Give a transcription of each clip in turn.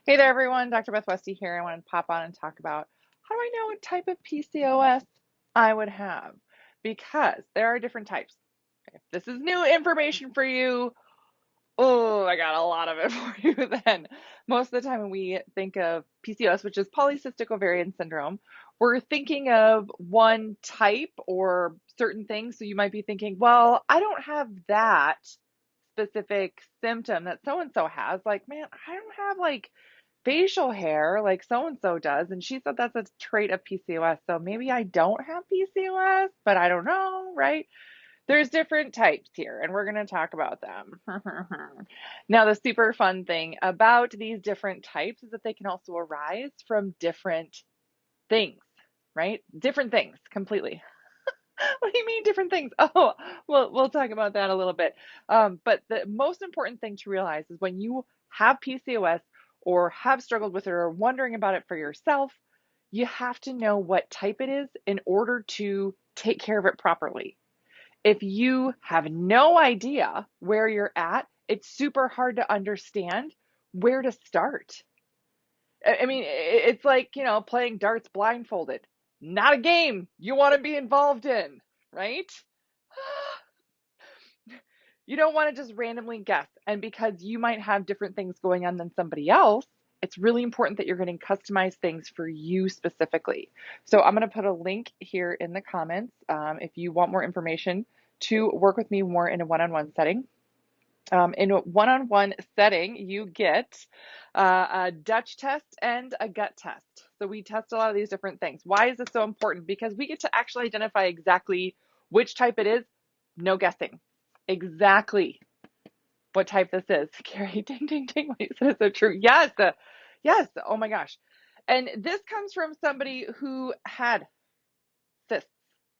Hey there, everyone. Dr. Beth Westy here. I want to pop on and talk about how do I know what type of PCOS I would have? Because there are different types. If this is new information for you, oh, I got a lot of it for you then. Most of the time when we think of PCOS, which is polycystic ovarian syndrome, we're thinking of one type or certain things. So you might be thinking, well, I don't have that specific symptom that so and so has. Like, man, I don't have like facial hair like so and so does. And she said that's a trait of PCOS. So maybe I don't have PCOS, but I don't know, right? There's different types here, and we're going to talk about them. Now, the super fun thing about these different types is that they can also arise from different things, right? Different things completely. What do you mean different things? Oh, well, we'll talk about that a little bit. But the most important thing to realize is when you have PCOS or have struggled with it or are wondering about it for yourself, you have to know what type it is in order to take care of it properly. If you have no idea where you're at, it's super hard to understand where to start. I mean, it's like, playing darts blindfolded. Not a game you want to be involved in, right? You don't want to just randomly guess. And because you might have different things going on than somebody else, it's really important that you're getting customized things for you specifically. So I'm going to put a link here in the comments if you want more information to work with me more in a one-on-one setting. In a one-on-one setting, you get a Dutch test and a gut test. So we test a lot of these different things. Why is this so important? Because we get to actually identify exactly which type it is, no guessing. Exactly what type this is. Carrie, ding, ding, ding. Wait, so it's so true. Yes, yes. Oh my gosh. And this comes from somebody who had cysts.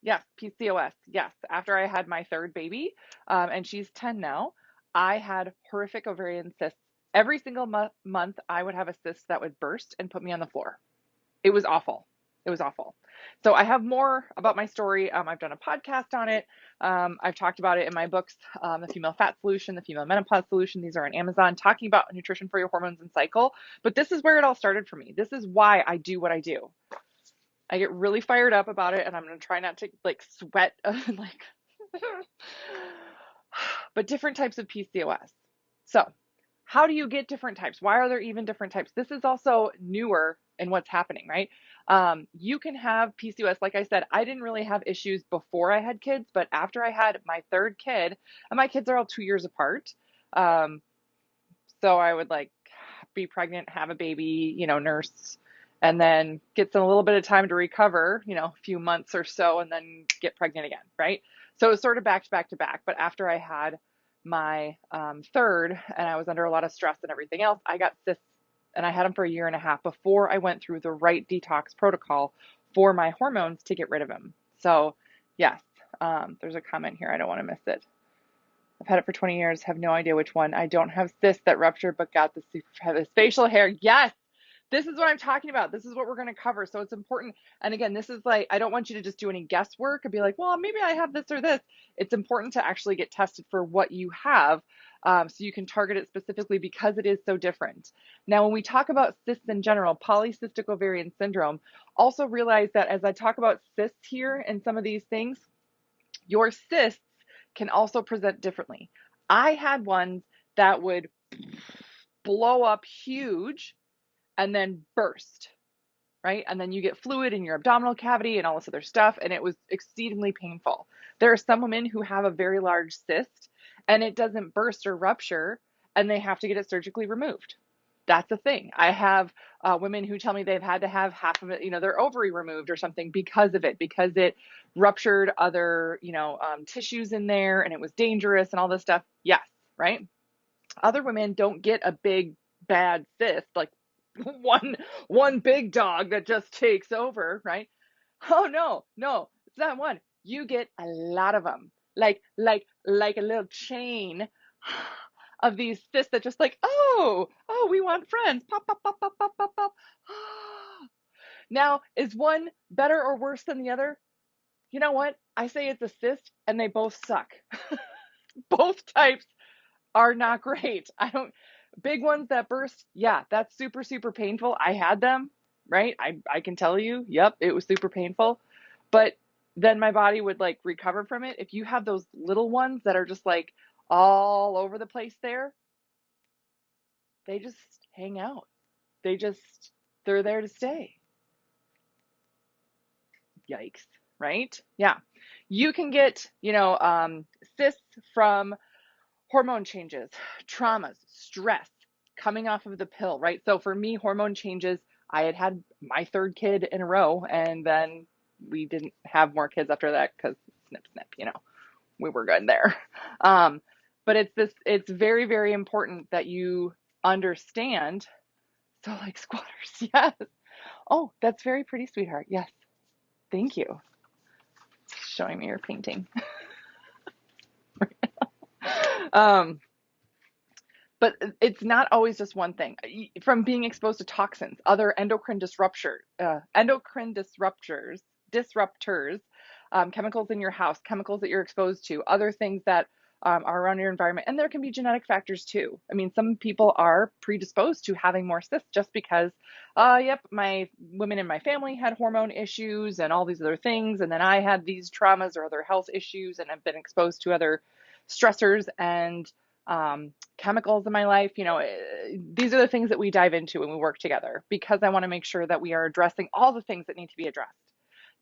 Yes, PCOS. Yes. After I had my third baby, and she's 10 now, I had horrific ovarian cysts. Every single month, I would have a cyst that would burst and put me on the floor. It was awful. It was awful. So I have more about my story. I've done a podcast on it. I've talked about it in my books, The Female Fat Solution, The Female Menopause Solution. These are on Amazon, talking about nutrition for your hormones and cycle. But this is where it all started for me. This is why I do what I do. I get really fired up about it, and I'm going to try not to like sweat, like, but different types of PCOS. So how do you get different types? Why are there even different types? This is also newer in what's happening, right? You can have PCOS. Like I said, I didn't really have issues before I had kids, but after I had my third kid, and my kids are all 2 years apart. Um, so I would like be pregnant, have a baby, nurse, and then get some a little bit of time to recover, a few months or so, and then get pregnant again, right? So it was sort of back to back to back. But after I had my third, and I was under a lot of stress and everything else, I got cysts, and I had them for a year and a half before I went through the right detox protocol for my hormones to get rid of them. So yes, there's a comment here. I don't want to miss it. I've had it for 20 years, have no idea which one. I don't have cysts that ruptured, but got this facial hair. Yes, this is what I'm talking about. This is what we're going to cover. So it's important. And again, this is like, I don't want you to just do any guesswork and be like, well, maybe I have this or this. It's important to actually get tested for what you have, so you can target it specifically because it is so different. Now, when we talk about cysts in general, polycystic ovarian syndrome, also realize that as I talk about cysts here and some of these things, your cysts can also present differently. I had ones that would blow up huge and then burst, right? And then you get fluid in your abdominal cavity and all this other stuff, and it was exceedingly painful. There are some women who have a very large cyst and it doesn't burst or rupture, and they have to get it surgically removed. That's a thing. I have women who tell me they've had to have half of it, their ovary removed or something because of it, because it ruptured other, tissues in there and it was dangerous and all this stuff. Yes, right? Other women don't get a big bad cyst, like one big dog that just takes over, right? Oh no, it's not one. You get a lot of them, like a little chain of these cysts that just like, oh, we want friends. Pop, pop, pop, pop, pop, pop, pop. Now, is one better or worse than the other? You know what? I say it's a cyst, and they both suck. Both types are not great. I don't. Big ones that burst, yeah, that's super, super painful. I had them, right? I can tell you, yep, it was super painful. But then my body would like recover from it. If you have those little ones that are just like all over the place there, they just hang out. They just, they're there to stay. Yikes, right? Yeah. You can get, cysts from hormone changes, traumas, stress, coming off of the pill, right? So for me, hormone changes, I had my third kid in a row, and then we didn't have more kids after that because snip, snip, we were good there. Um, but it's very, very important that you understand. So like squatters, yes. Oh, that's very pretty, sweetheart. Yes, thank you. Showing me your painting. um, but it's not always just one thing. From being exposed to toxins, other endocrine disruptors, chemicals in your house, chemicals that you're exposed to, other things that are around your environment. And there can be genetic factors too. I mean, some people are predisposed to having more cysts just because, yep, my women in my family had hormone issues and all these other things. And then I had these traumas or other health issues and have been exposed to other stressors and chemicals in my life. These are the things that we dive into when we work together, because I want to make sure that we are addressing all the things that need to be addressed.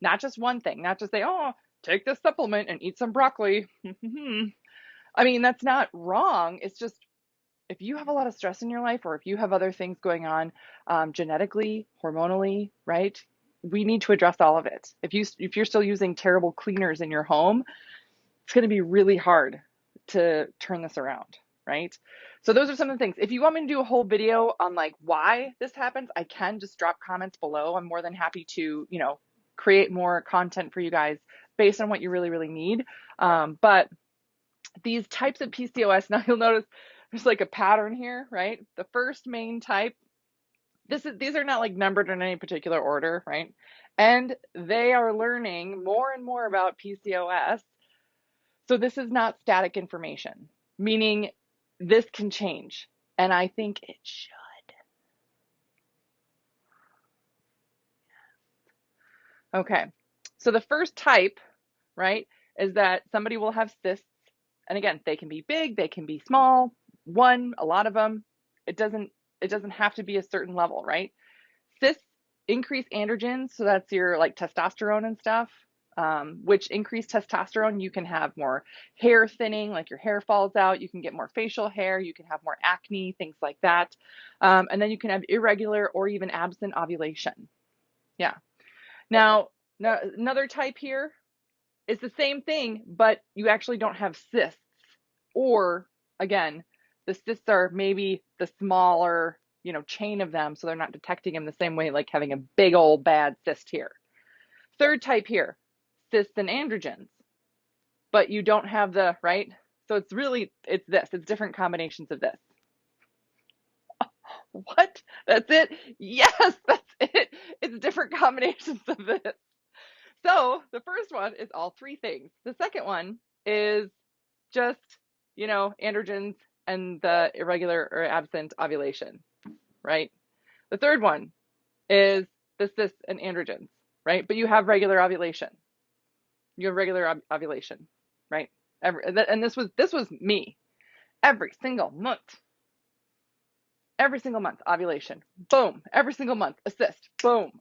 Not just one thing, not just say, oh, take this supplement and eat some broccoli. I mean, that's not wrong. It's just, if you have a lot of stress in your life, or if you have other things going on, genetically, hormonally, right? We need to address all of it. If you're still using terrible cleaners in your home, it's going to be really hard to turn this around, right? So those are some of the things. If you want me to do a whole video on like why this happens, I can just drop comments below. I'm more than happy to, create more content for you guys based on what you really, really need. But these types of PCOS, now you'll notice there's like a pattern here, right? The first main type, these are not like numbered in any particular order, right? And they are learning more and more about PCOS. So this is not static information, meaning this can change. And I think it should. Okay. So the first type, right, is that somebody will have cysts. And again, they can be big, they can be small, a lot of them. It doesn't have to be a certain level, right? Cysts increase androgens, so that's your like testosterone and stuff. Which increase testosterone, you can have more hair thinning, like your hair falls out. You can get more facial hair. You can have more acne, things like that. And then you can have irregular or even absent ovulation. Yeah. Now, another type here is the same thing, but you actually don't have cysts. Or again, the cysts are maybe the smaller, chain of them, so they're not detecting them the same way, like having a big old bad cyst here. Third type here, cysts and androgens, but you don't have right? So it's different combinations of this. What? That's it? Yes, that's it. It's different combinations of this. So the first one is all three things. The second one is just, androgens and the irregular or absent ovulation, right? The third one is the cysts and androgens, right? But you have regular ovulation. You have regular ovulation, right? And this was me every single month, ovulation, boom, every single month, a cyst, boom.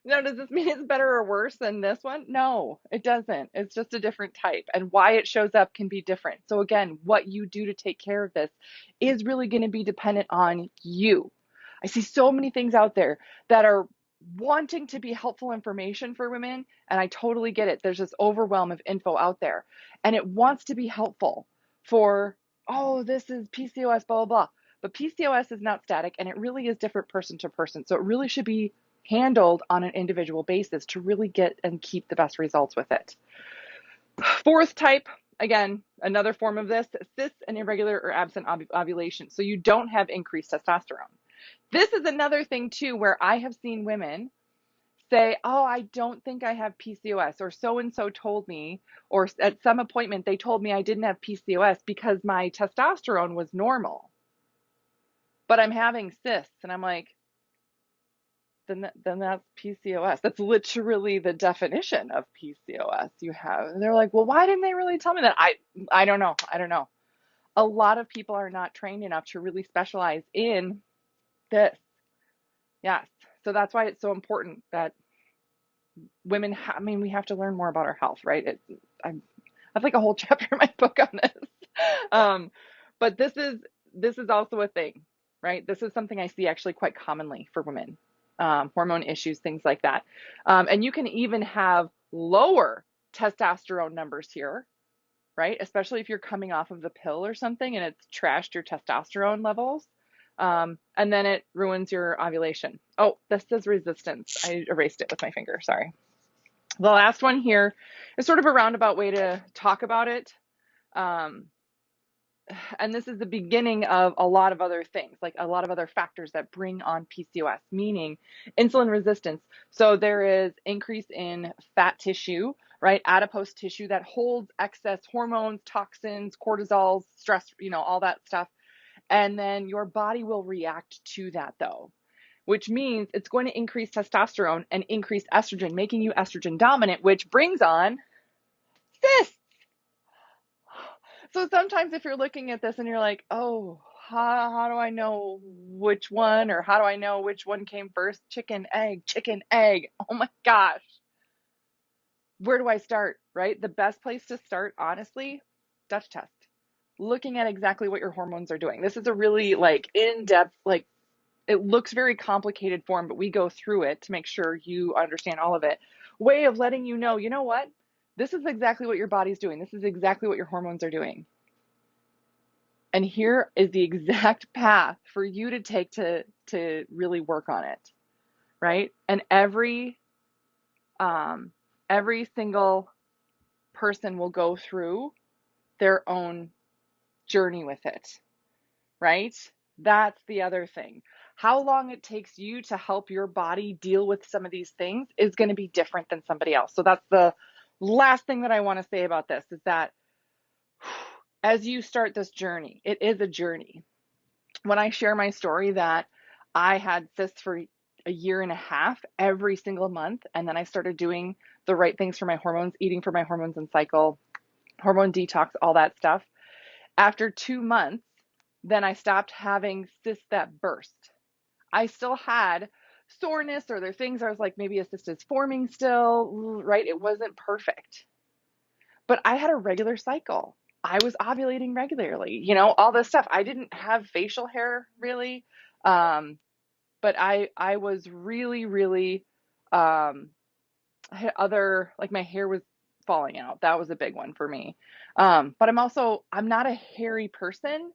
Now, does this mean it's better or worse than this one? No, it doesn't. It's just a different type, and why it shows up can be different. So again, what you do to take care of this is really going to be dependent on you. I see so many things out there that are wanting to be helpful information for women, and I totally get it. There's this overwhelm of info out there, and it wants to be helpful for, oh, this is PCOS, blah, blah, blah. But PCOS is not static, and it really is different person to person. So it really should be handled on an individual basis to really get and keep the best results with it. Fourth type, again, another form of this, cysts and irregular or absent ovulation. So you don't have increased testosterone. This is another thing too, where I have seen women say, oh, I don't think I have PCOS, or so and so told me, or at some appointment they told me I didn't have PCOS because my testosterone was normal, but I'm having cysts. And I'm like, then that's PCOS. That's literally the definition of PCOS you have. And they're like, well, why didn't they really tell me that? I don't know. I don't know. A lot of people are not trained enough to really specialize in this. Yes. So that's why it's so important that women, I mean, we have to learn more about our health, right? I have like a whole chapter in my book on this. Um, but this is also a thing, right? This is something I see actually quite commonly for women, hormone issues, things like that. And you can even have lower testosterone numbers here, right? Especially if you're coming off of the pill or something and it's trashed your testosterone levels. And then it ruins your ovulation. Oh, this says resistance. I erased it with my finger, sorry. The last one here is sort of a roundabout way to talk about it. Um, and this is the beginning of a lot of other things, like a lot of other factors that bring on PCOS, meaning insulin resistance. So there is increase in fat tissue, right? Adipose tissue that holds excess hormones, toxins, cortisol, stress, all that stuff. And then your body will react to that though, which means it's going to increase testosterone and increase estrogen, making you estrogen dominant, which brings on cysts. So sometimes if you're looking at this and you're like, oh, how do I know which one, or how do I know which one came first? Chicken, egg, chicken, egg. Oh my gosh. Where do I start, right? The best place to start, honestly, Dutch test. Looking at exactly what your hormones are doing. This is a really like in-depth, like it looks very complicated form, but we go through it to make sure you understand all of it. Way of letting you know what? This is exactly what your body's doing. This is exactly what your hormones are doing. And here is the exact path for you to take to really work on it, right? And every single person will go through their own journey with it, right? That's the other thing. How long it takes you to help your body deal with some of these things is going to be different than somebody else. So that's the last thing that I want to say about this is that as you start this journey, it is a journey. When I share my story that I had cysts for a year and a half every single month, and then I started doing the right things for my hormones, eating for my hormones and cycle, hormone detox, all that stuff. After 2 months, then I stopped having cysts that burst. I still had soreness or there things I was like, maybe a cyst is forming still, right? It wasn't perfect. But I had a regular cycle. I was ovulating regularly, all this stuff. I didn't have facial hair really. But I was really, really, I had other, like my hair was falling out. That was a big one for me. But I'm not a hairy person,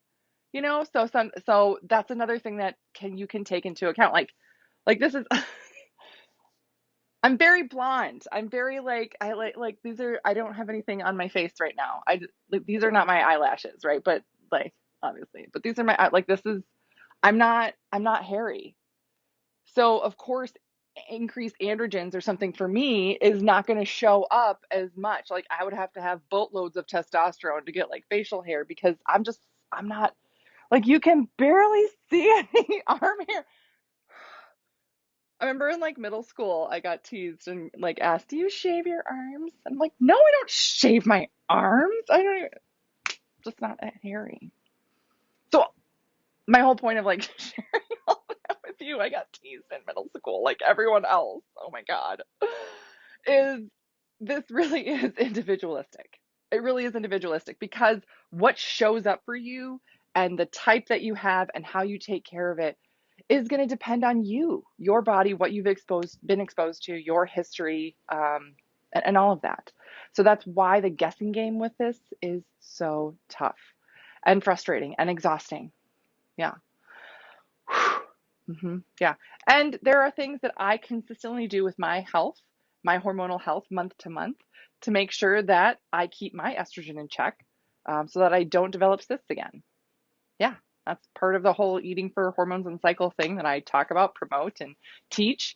so that's another thing that you can take into account. Like this is, I'm very blonde. I'm very I like these are, I don't have anything on my face right now. Like, these are not my eyelashes, right? But like, obviously, but these are like, I'm not hairy. So of course, increased androgens or something for me is not going to show up as much. Like I would have to have boatloads of testosterone to get like facial hair because I'm not like you can barely see any arm hair. I remember in like middle school, I got teased and like asked, "Do you shave your arms?" I'm like, "No, I don't shave my arms. I don't even, just not that hairy." So my whole point of like sharing all that with you, I got teased in middle school like everyone else. Oh my God. Is this really is individualistic. It really is individualistic because what shows up for you and the type that you have and how you take care of it is going to depend on you, your body, what you've been exposed to, your history, and all of that. So that's why the guessing game with this is so tough and frustrating and exhausting. Yeah. Yeah. And there are things that I consistently do with my health, my hormonal health month to month to make sure that I keep my estrogen in check, so that I don't develop cysts again. Yeah. That's part of the whole eating for hormones and cycle thing that I talk about, promote, and teach.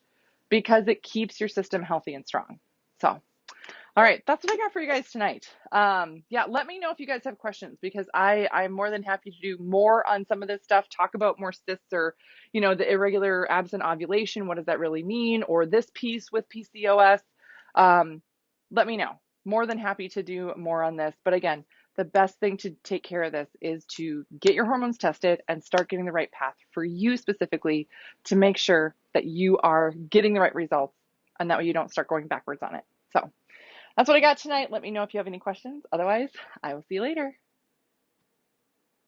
because it keeps your system healthy and strong. So, all right, that's what I got for you guys tonight. Yeah, let me know if you guys have questions, because I'm more than happy to do more on some of this stuff, talk about more cysts, or, the irregular absent ovulation. What does that really mean? Or this piece with PCOS. Let me know. More than happy to do more on this. But again, the best thing to take care of this is to get your hormones tested and start getting the right path for you specifically, to make sure that you are getting the right results, and that way you don't start going backwards on it. So that's what I got tonight. Let me know if you have any questions. Otherwise, I will see you later.